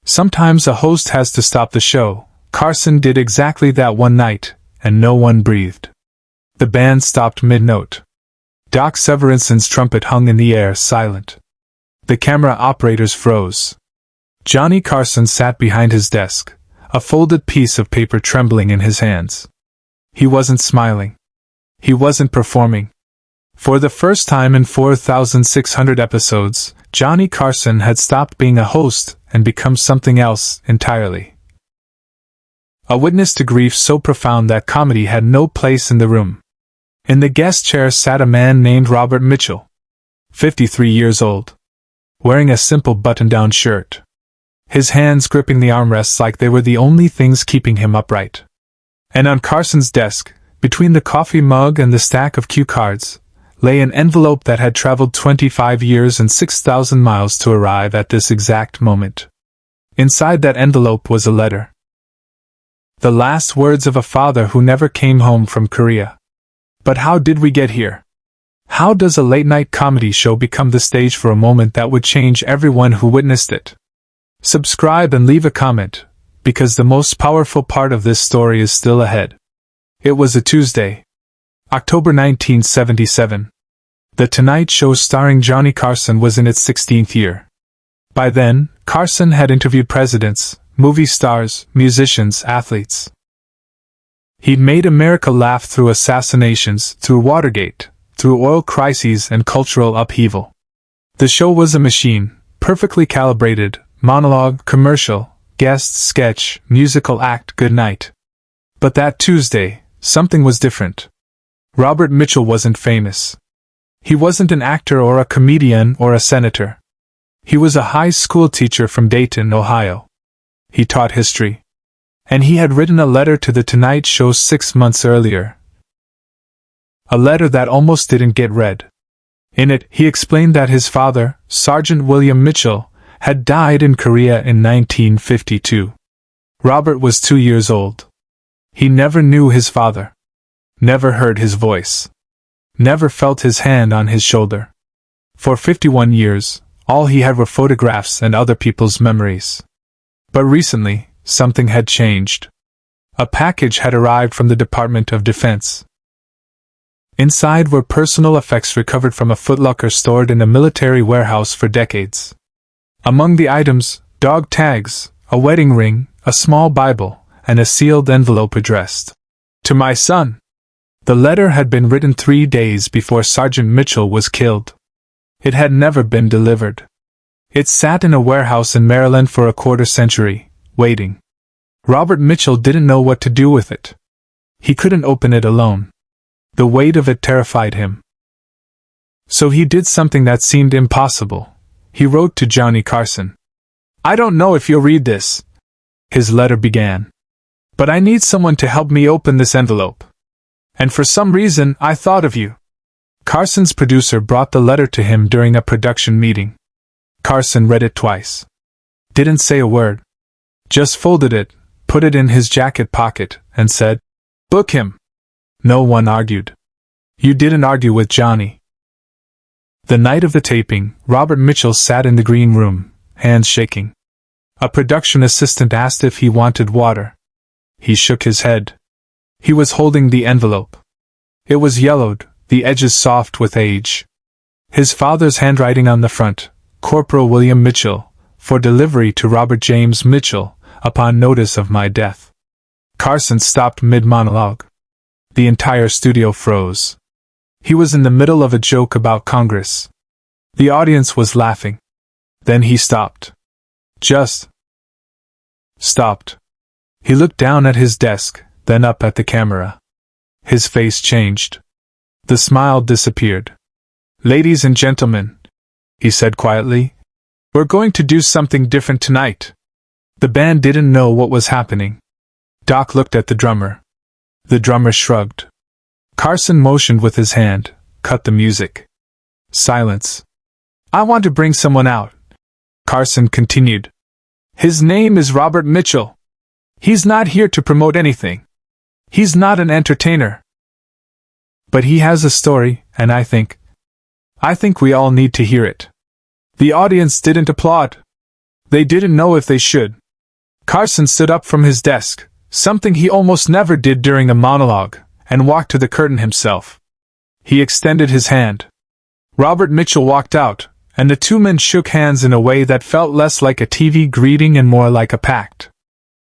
Sometimes a host has to stop the show. Carson did exactly that one night, and no one breathed. The band stopped mid-note. Doc Severinson's trumpet hung in the air, silent. The camera operators froze. Johnny Carson sat behind his desk, a folded piece of paper trembling in his hands. He wasn't smiling. He wasn't performing. For the first time in 4,600 episodes, Johnny Carson had stopped being a host and become something else entirely. A witness to grief so profound that comedy had no place in the room. In the guest chair sat a man named Robert Mitchell, 53 years old, wearing a simple button-down shirt. His hands gripping the armrests like they were the only things keeping him upright. And on Carson's desk, between the coffee mug and the stack of cue cards, lay an envelope that had traveled 25 years and 6,000 miles to arrive at this exact moment. Inside that envelope was a letter. The last words of a father who never came home from Korea. But how did we get here? How does a late-night comedy show become the stage for a moment that would change everyone who witnessed it? Subscribe and leave a comment, because the most powerful part of this story is still ahead. It was a Tuesday, October 1977. The Tonight Show starring Johnny Carson was in its 16th year. By then, Carson had interviewed presidents, movie stars, musicians, athletes. He'd made America laugh through assassinations, through Watergate, through oil crises and cultural upheaval. The show was a machine, perfectly calibrated, monologue, commercial, guest, sketch, musical act, good night. But that Tuesday, something was different. Robert Mitchell wasn't famous. He wasn't an actor or a comedian or a senator. He was a high school teacher from Dayton, Ohio. He taught history. And he had written a letter to The Tonight Show 6 months earlier. A letter that almost didn't get read. In it, he explained that his father, Sergeant William Mitchell, had died in Korea in 1952. Robert was 2 years old. He never knew his father. Never heard his voice. Never felt his hand on his shoulder. For 51 years, all he had were photographs and other people's memories. But recently, something had changed. A package had arrived from the Department of Defense. Inside were personal effects recovered from a footlocker stored in a military warehouse for decades. Among the items, dog tags, a wedding ring, a small Bible, and a sealed envelope addressed, "To my son." The letter had been written 3 days before Sergeant Mitchell was killed. It had never been delivered. It sat in a warehouse in Maryland for a quarter century, waiting. Robert Mitchell didn't know what to do with it. He couldn't open it alone. The weight of it terrified him. So he did something that seemed impossible. He wrote to Johnny Carson. "I don't know if you'll read this," his letter began, "but I need someone to help me open this envelope. And for some reason, I thought of you." Carson's producer brought the letter to him during a production meeting. Carson read it twice. Didn't say a word. Just folded it, put it in his jacket pocket, and said, "Book him." No one argued. You didn't argue with Johnny. The night of the taping, Robert Mitchell sat in the green room, hands shaking. A production assistant asked if he wanted water. He shook his head. He was holding the envelope. It was yellowed, the edges soft with age. His father's handwriting on the front, Corporal William Mitchell, for delivery to Robert James Mitchell, upon notice of my death. Carson stopped mid-monologue. The entire studio froze. He was in the middle of a joke about Congress. The audience was laughing. Then he stopped. Just stopped. He looked down at his desk, then up at the camera. His face changed. The smile disappeared. "Ladies and gentlemen," he said quietly, "we're going to do something different tonight." The band didn't know what was happening. Doc looked at the drummer. The drummer shrugged. Carson motioned with his hand, cut the music. Silence. "I want to bring someone out," Carson continued. "His name is Robert Mitchell. He's not here to promote anything. He's not an entertainer. But he has a story, and I think we all need to hear it." The audience didn't applaud. They didn't know if they should. Carson stood up from his desk, something he almost never did during a monologue, and walked to the curtain himself. He extended his hand. Robert Mitchell walked out, and the two men shook hands in a way that felt less like a TV greeting and more like a pact.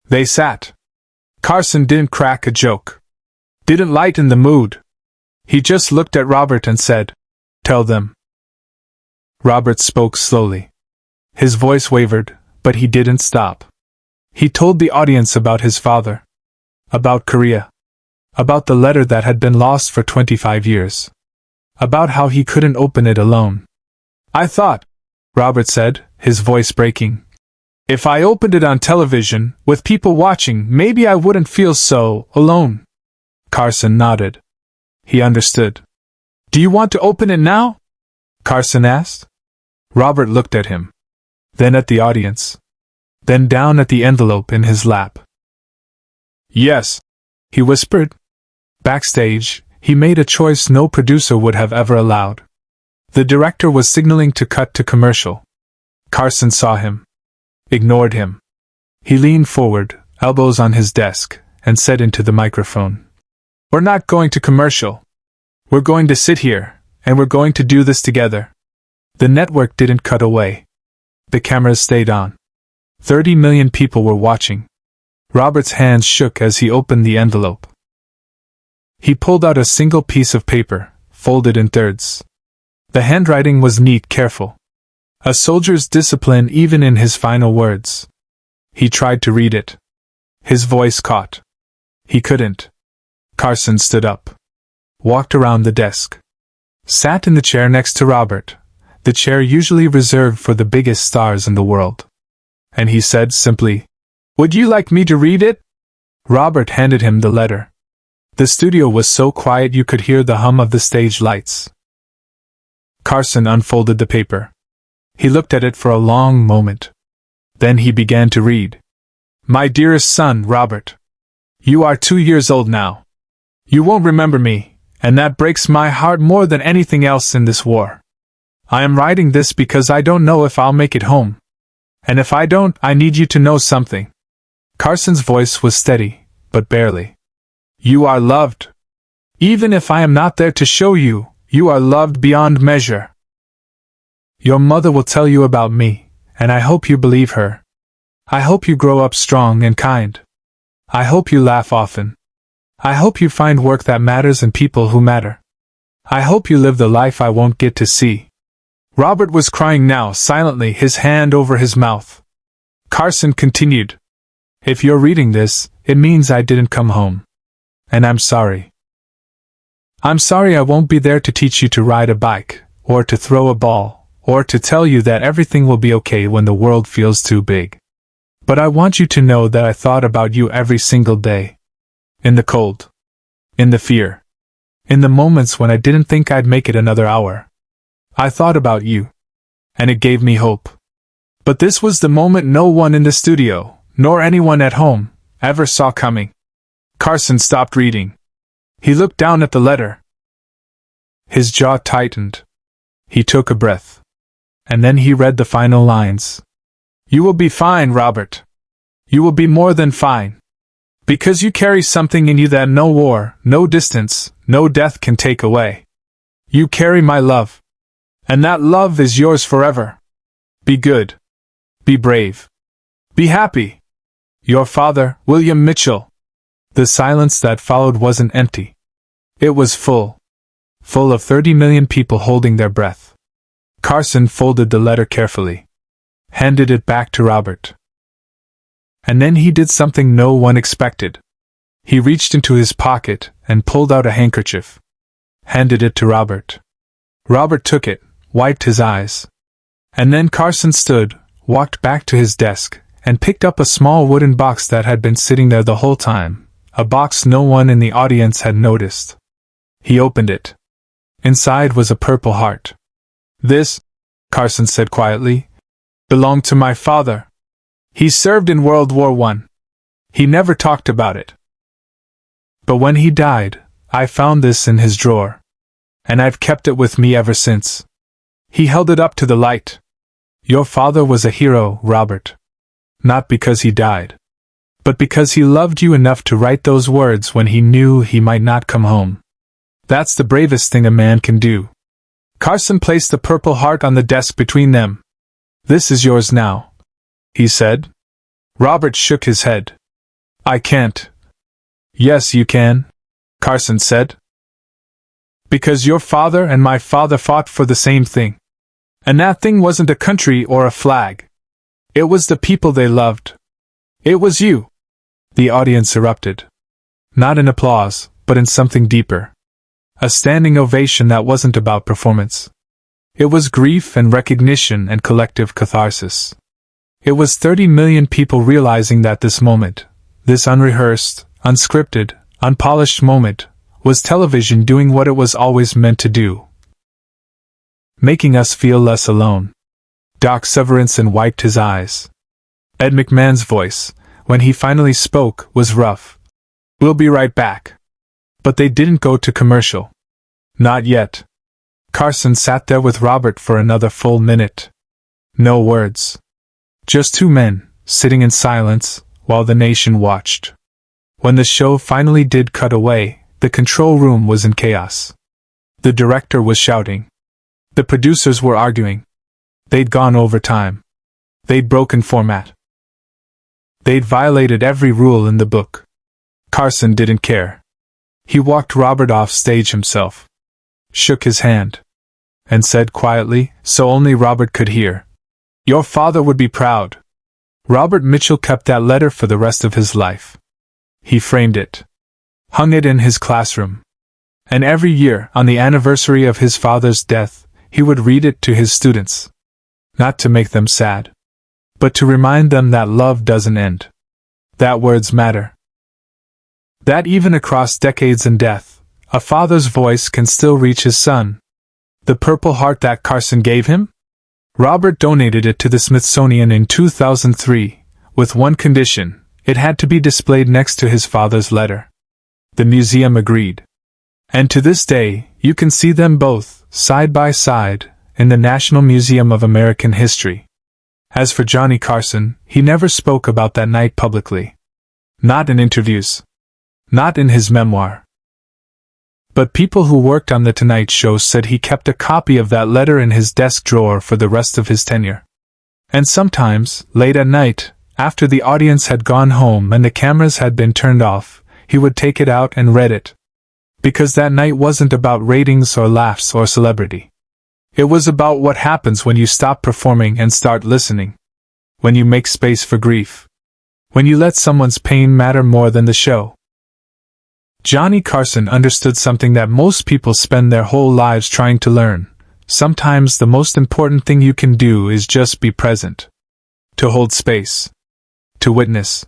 They sat. Carson didn't crack a joke. Didn't lighten the mood. He just looked at Robert and said, "Tell them." Robert spoke slowly. His voice wavered, but he didn't stop. He told the audience about his father. About Korea. About the letter that had been lost for 25 years. About how he couldn't open it alone. "I thought," Robert said, his voice breaking, "if I opened it on television, with people watching, maybe I wouldn't feel so alone." Carson nodded. He understood. "Do you want to open it now?" Carson asked. Robert looked at him. Then at the audience. Then down at the envelope in his lap. "Yes," he whispered. Backstage, he made a choice no producer would have ever allowed. The director was signaling to cut to commercial. Carson saw him. Ignored him. He leaned forward, elbows on his desk, and said into the microphone, "We're not going to commercial. We're going to sit here, and we're going to do this together." The network didn't cut away. The cameras stayed on. 30 million people were watching. Robert's hands shook as he opened the envelope. He pulled out a single piece of paper, folded in thirds. The handwriting was neat, careful. A soldier's discipline even in his final words. He tried to read it. His voice caught. He couldn't. Carson stood up. Walked around the desk. Sat in the chair next to Robert, the chair usually reserved for the biggest stars in the world. And he said simply, "Would you like me to read it?" Robert handed him the letter. The studio was so quiet you could hear the hum of the stage lights. Carson unfolded the paper. He looked at it for a long moment. Then he began to read. "My dearest son, Robert. You are 2 years old now. You won't remember me, and that breaks my heart more than anything else in this war. I am writing this because I don't know if I'll make it home. And if I don't, I need you to know something." Carson's voice was steady, but barely. "You are loved. Even if I am not there to show you, you are loved beyond measure. Your mother will tell you about me, and I hope you believe her. I hope you grow up strong and kind. I hope you laugh often. I hope you find work that matters and people who matter. I hope you live the life I won't get to see." Robert was crying now, silently, his hand over his mouth. Carson continued, "If you're reading this, it means I didn't come home. And I'm sorry. I'm sorry I won't be there to teach you to ride a bike, or to throw a ball, or to tell you that everything will be okay when the world feels too big. But I want you to know that I thought about you every single day. In the cold. In the fear. In the moments when I didn't think I'd make it another hour. I thought about you. And it gave me hope. But this was the moment no one in the studio, nor anyone at home, ever saw coming." Carson stopped reading. He looked down at the letter. His jaw tightened. He took a breath. And then he read the final lines. "You will be fine, Robert. You will be more than fine. Because you carry something in you that no war, no distance, no death can take away. You carry my love. And that love is yours forever. Be good. Be brave. Be happy. Your father, William Mitchell." The silence that followed wasn't empty. It was full. Full of 30 million people holding their breath. Carson folded the letter carefully. Handed it back to Robert. And then he did something no one expected. He reached into his pocket and pulled out a handkerchief. Handed it to Robert. Robert took it, wiped his eyes. And then Carson stood, walked back to his desk, and picked up a small wooden box that had been sitting there the whole time. A box no one in the audience had noticed. He opened it. Inside was a purple heart. "This," Carson said quietly, "belonged to my father. He served in World War I. He never talked about it. But when he died, I found this in his drawer. And I've kept it with me ever since." He held it up to the light. "Your father was a hero, Robert. Not because he died, but because he loved you enough to write those words when he knew he might not come home. That's the bravest thing a man can do. Carson placed the Purple Heart on the desk between them. This is yours now, he said. Robert shook his head. I can't. Yes, you can, Carson said. Because your father and my father fought for the same thing. And that thing wasn't a country or a flag. It was the people they loved. It was you. The audience erupted. Not in applause, but in something deeper. A standing ovation that wasn't about performance. It was grief and recognition and collective catharsis. It was 30 million people realizing that this moment, this unrehearsed, unscripted, unpolished moment, was television doing what it was always meant to do. Making us feel less alone. Doc Severinsen wiped his eyes. Ed McMahon's voice, when he finally spoke, was rough. We'll be right back. But they didn't go to commercial. Not yet. Carson sat there with Robert for another full minute. No words. Just two men, sitting in silence, while the nation watched. When the show finally did cut away, the control room was in chaos. The director was shouting. The producers were arguing. They'd gone over time. They'd broken format. They'd violated every rule in the book. Carson didn't care. He walked Robert off stage himself, shook his hand, and said quietly, so only Robert could hear, "Your father would be proud." Robert Mitchell kept that letter for the rest of his life. He framed it, hung it in his classroom, and every year, on the anniversary of his father's death, he would read it to his students. Not to make them sad, but to remind them that love doesn't end. That words matter. That even across decades and death, a father's voice can still reach his son. The Purple Heart that Carson gave him? Robert donated it to the Smithsonian in 2003, with one condition: it had to be displayed next to his father's letter. The museum agreed. And to this day, you can see them both, side by side, in the National Museum of American History. As for Johnny Carson, he never spoke about that night publicly. Not in interviews. Not in his memoir. But people who worked on The Tonight Show said he kept a copy of that letter in his desk drawer for the rest of his tenure. And sometimes, late at night, after the audience had gone home and the cameras had been turned off, he would take it out and read it. Because that night wasn't about ratings or laughs or celebrity. It was about what happens when you stop performing and start listening. When you make space for grief. When you let someone's pain matter more than the show. Johnny Carson understood something that most people spend their whole lives trying to learn. Sometimes the most important thing you can do is just be present. To hold space. To witness.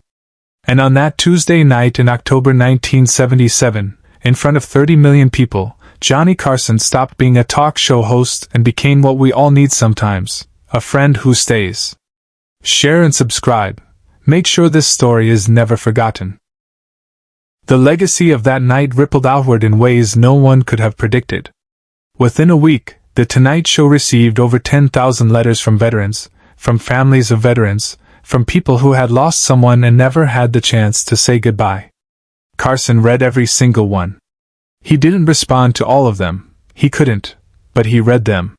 And on that Tuesday night in October 1977, in front of 30 million people, Johnny Carson stopped being a talk show host and became what we all need sometimes, a friend who stays. Share and subscribe. Make sure this story is never forgotten. The legacy of that night rippled outward in ways no one could have predicted. Within a week, The Tonight Show received over 10,000 letters from veterans, from families of veterans, from people who had lost someone and never had the chance to say goodbye. Carson read every single one. He didn't respond to all of them, he couldn't, but he read them.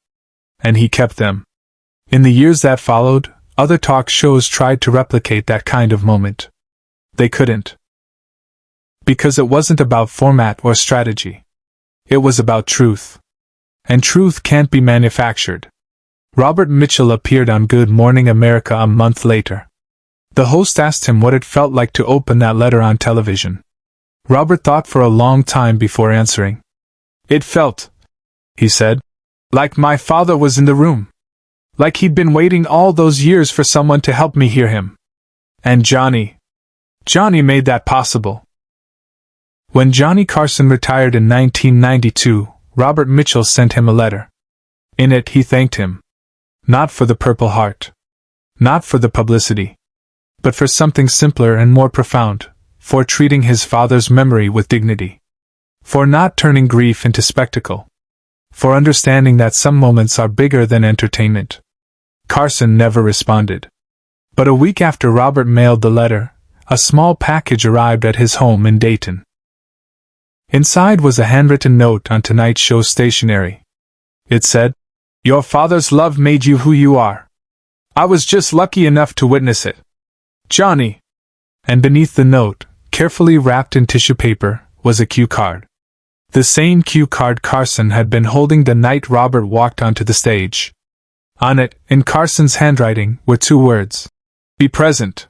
And he kept them. In the years that followed, other talk shows tried to replicate that kind of moment. They couldn't. Because it wasn't about format or strategy. It was about truth. And truth can't be manufactured. Robert Mitchell appeared on Good Morning America a month later. The host asked him what it felt like to open that letter on television. Robert thought for a long time before answering. "It felt," he said, "like my father was in the room. Like he'd been waiting all those years for someone to help me hear him. And Johnny made that possible." When Johnny Carson retired in 1992, Robert Mitchell sent him a letter. In it he thanked him. Not for the Purple Heart. Not for the publicity. But for something simpler and more profound. For treating his father's memory with dignity. For not turning grief into spectacle. For understanding that some moments are bigger than entertainment. Carson never responded. But a week after Robert mailed the letter, a small package arrived at his home in Dayton. Inside was a handwritten note on Tonight Show stationery. It said, "Your father's love made you who you are. I was just lucky enough to witness it. Johnny." And beneath the note, carefully wrapped in tissue paper, was a cue card. The same cue card Carson had been holding the night Robert walked onto the stage. On it, in Carson's handwriting, were 2 words. "Be present."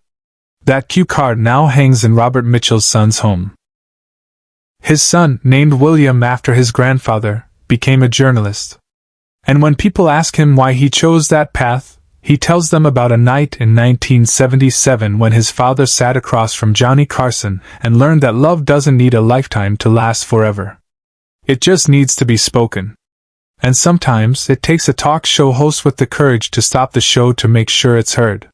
That cue card now hangs in Robert Mitchell's son's home. His son, named William after his grandfather, became a journalist. And when people ask him why he chose that path, he tells them about a night in 1977 when his father sat across from Johnny Carson and learned that love doesn't need a lifetime to last forever. It just needs to be spoken. And sometimes it takes a talk show host with the courage to stop the show to make sure it's heard.